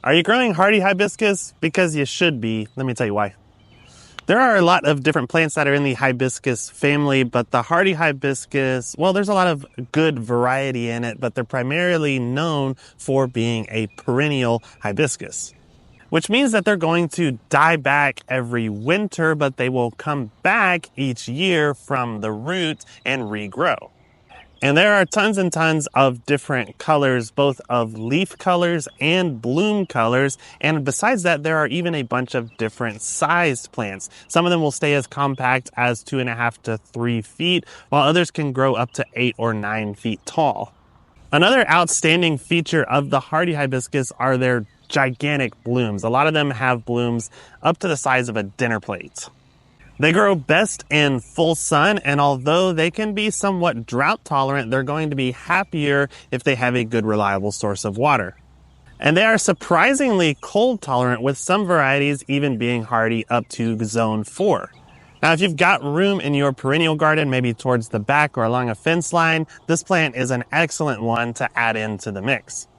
Are you growing hardy hibiscus? Because you should be. Let me tell you why. There are a lot of different plants that are in the hibiscus family, but the hardy hibiscus, well, there's a lot of good variety in it, but they're primarily known for being a perennial hibiscus, which means that they're going to die back every winter, but they will come back each year from the root and regrow. And there are tons and tons of different colors, both of leaf colors and bloom colors. And besides that, there are even a bunch of different sized plants. Some of them will stay as compact as 2.5 to 3 feet, while others can grow up to 8 or 9 feet tall. Another outstanding feature of the hardy hibiscus are their gigantic blooms. A lot of them have blooms up to the size of a dinner plate. They grow best in full sun, and although they can be somewhat drought tolerant, they're going to be happier if they have a good reliable source of water. And they are surprisingly cold tolerant, with some varieties even being hardy up to zone 4. Now, if you've got room in your perennial garden, maybe towards the back or along a fence line, this plant is an excellent one to add into the mix.